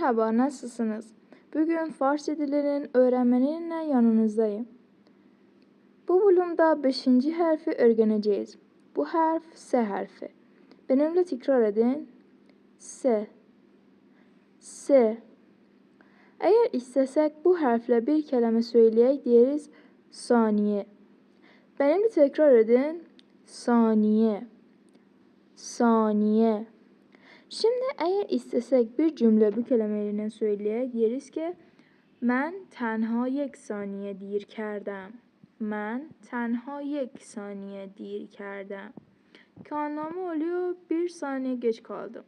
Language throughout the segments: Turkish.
Merhaba, nasılsınız? Bugün Farsça dilinin öğrenmeniyle yanınızdayım. Bu bölümde 5. harfi öğreneceğiz. Bu harf S harfi. Benimle tekrar edin. S. S. Eğer istesek bu harfle bir kelime söyleyek deriz saniye. Benimle tekrar edin. Saniye. Saniye. Şimdi eğer istesek bir cümle bu kelimeyle söyleyek deriz ki من تنها یک ثانیه دیر کردم. من تنها یک ثانیه دیر کردم. Ki anlamı oluyor bir saniye geç kaldım.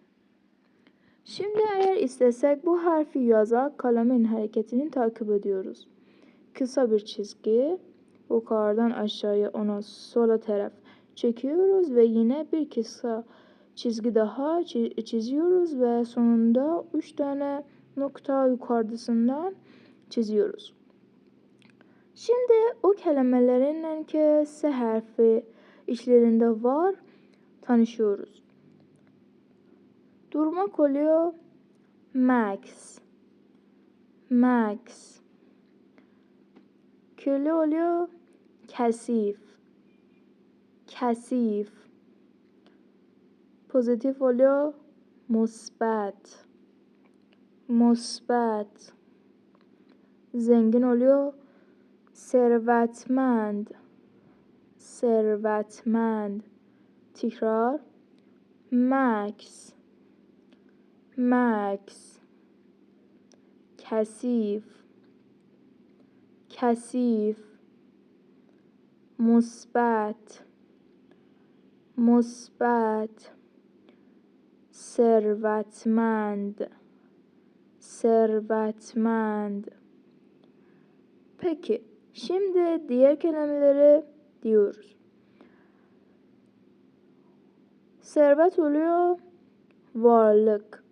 Şimdi eğer istesek bu harfi yazak kalemin hareketini takip ediyoruz. Kısa bir çizgi yukarıdan aşağıya ona sola taraf çekiyoruz ve yine bir kısa çizgi daha çiziyoruz ve sonunda 3 tane nokta yukarıdasından çiziyoruz. Şimdi o kelimelerin ki S harfi içlerinde var tanışıyoruz. Durmak oluyor max. Max. Köle oluyor kasif. Kasif. Pozitif oluyor مثبت. مثبت. Zengin oluyor ثروتمند. ثروتمند. Tekrar max. max. کثیف. کثیف. مثبت. مثبت. ثروتمند. ثروتمند. Peki, şimdi diğer kelimeleri diyoruz. Servet oluyor varlık.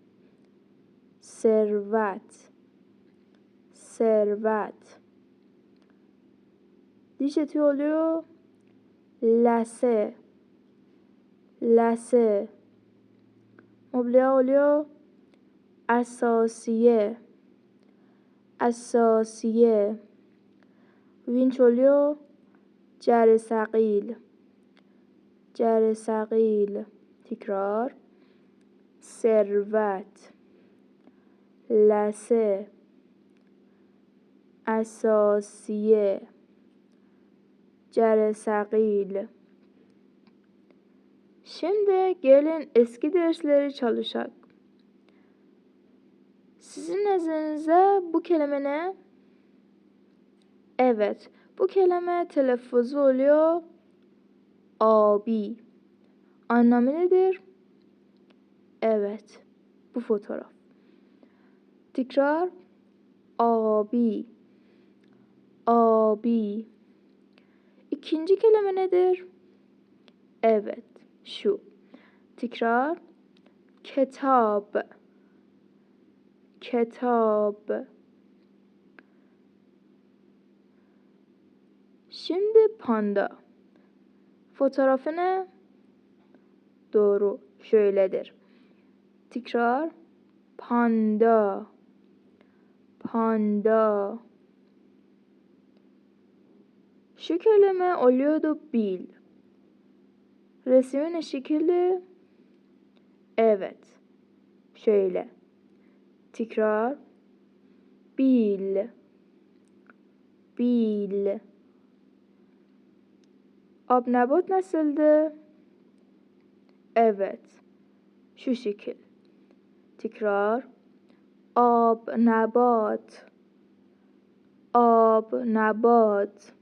Servet. Servet. Diş eti oluyor lase. Lase. Mobilya oluyor اساسیه. اساسیه. وینچ oluyor جرثقیل. جرثقیل. تکرار ثروت. لثه. اساسیه. جرثقیل. Şimdi gelin eski dersleri çalışak. Sizin nezdinizde bu kelime ne? Evet, bu kelime telaffuzu oluyor abi. Anlamı nedir? Evet, bu fotoğraf. Tekrar abi. Abi. İkinci kelime nedir? Evet, şu. Tekrar kitap. Kitap. Şimdi panda. Fotoğrafı ne? Doğru, şöyledir. Tekrar panda. Panda. Şu kelime oluyordu bil. Resmin şekli evet. Şöyle. Tekrar bil. Bil. Abnebat nasıldı? Evet. Şu şekil. Tekrar abnebat. Abnebat.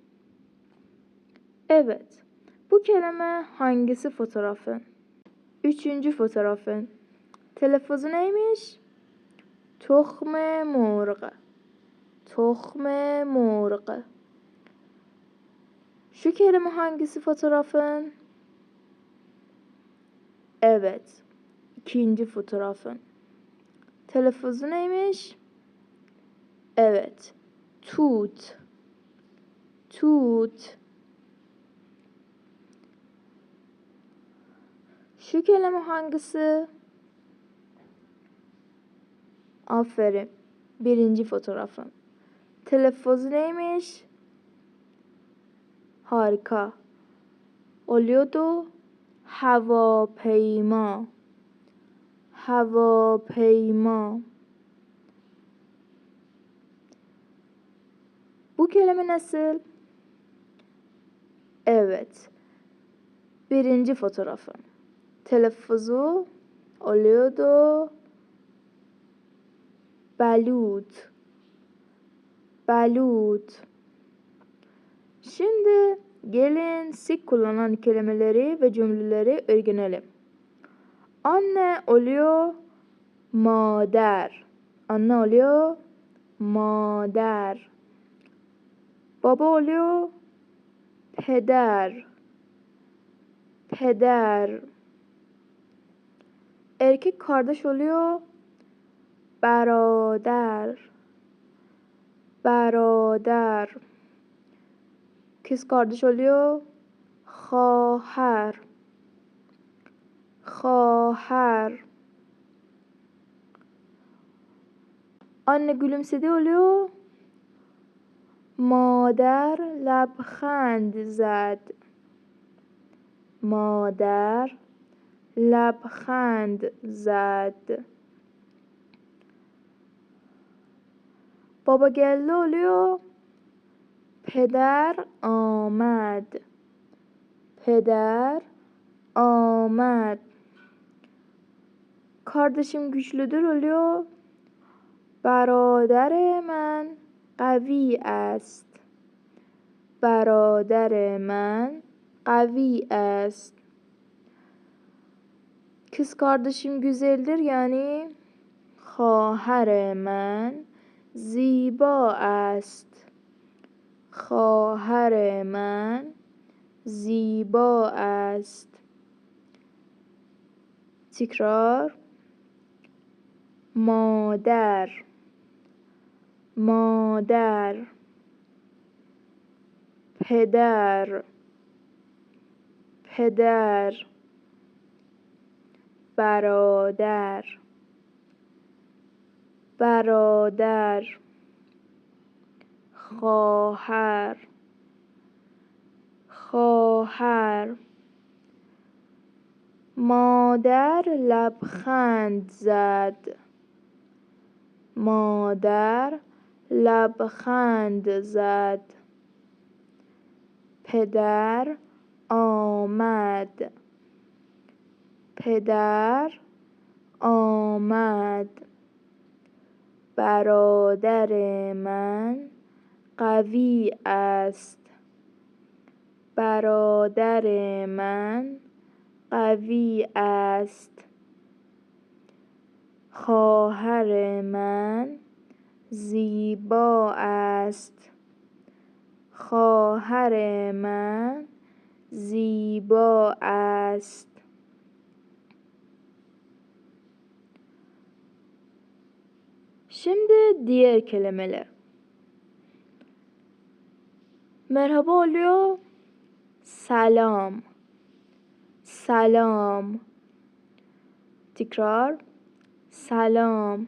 Evet. Bu kelime hangisi fotoğrafın? 3. fotoğrafın. Telaffuzu neymiş? تخم مرغ. تخم مرغ. Şu kelime hangisi fotoğrafın? Evet. 2. fotoğrafın. Telaffuzu neymiş? Evet. Tut. Tut. Şu kelime hangisi? Aferin. Birinci fotoğrafın. Telaffuzu neymiş? Harika. Oluyordu. هواپیما. هواپیما. Bu kelime nasıl? Evet. Birinci fotoğrafın. Telaffuzu oluyordu. Balut. Balut. Şimdi gelin sık kullanılan kelimeleri ve cümleleri öğrenelim. Anne oluyor مادر. Anne oluyor مادر. Baba oluyor پدر. پدر. Erkek kardeş oluyor برادر. برادر. Kız kardeş oluyor خواهر. خواهر. Anne gülümsedi oluyor مادر لبخند زد. مادر لبخند زد. Baba geldi oluyor پدر آمد. پدر آمد. Kardeşim güçlüdür oluyor برادر من قوی است. برادر من قوی است. Kız kardeşim güzeldir yani خواهر من زیبا است. خواهر من زیبا است. تکرار. مادر. مادر. پدر. پدر. برادر. برادر. خواهر. خواهر. مادر لبخند زد. مادر لبخند زد. پدر آمد. پدر آمد. برادر من قوی است. برادر من قوی است. خواهر من زیبا است. خواهر من زیبا است. Şimdi diğer kelimeler. Merhaba oluyor سلام. سلام. Tekrar. سلام.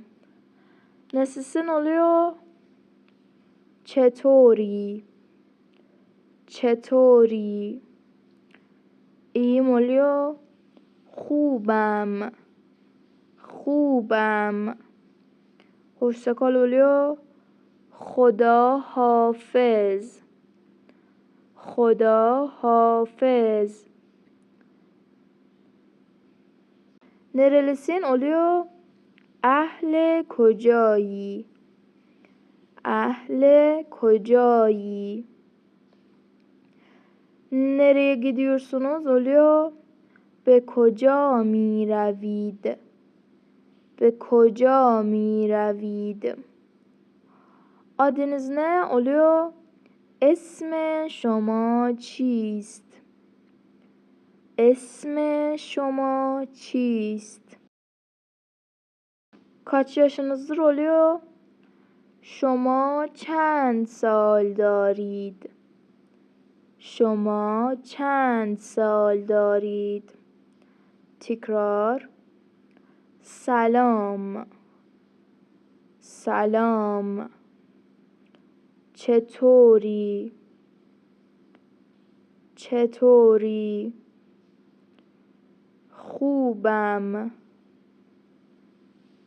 Nasılsın oluyor چطوری. چطوری. İyiyim oluyor خوبم. خوبم. hoşça kal oluyor خدا حافظ. خدا حافظ. Nerelisin oluyor اهل کجایی. اهل کجایی. Nereye gidiyorsunuz oluyor به کجا می روید. به کجا می روید. Adınız ne oluyor اسم شما چیست. اسم شما چیست. Kaç yaşınızdır oluyor شما چند سال دارید. شما چند سال دارید. تکرار. سلام. سلام. چطوری؟ چطوری؟ خوبم.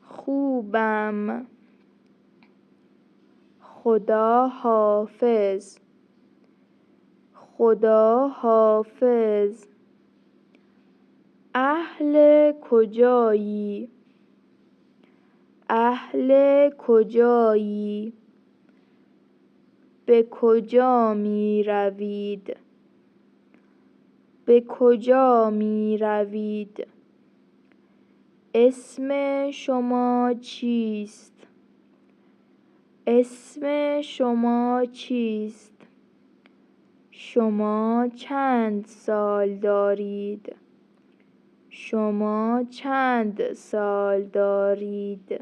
خوبم. خدا حافظ. خدا حافظ. اهل کجایی؟ اهل کجایی؟ به کجا می روید؟ به کجا می روید؟ اسم شما چیست؟ اسم شما چیست؟ شما چند سال دارید؟ شما چند سال دارید؟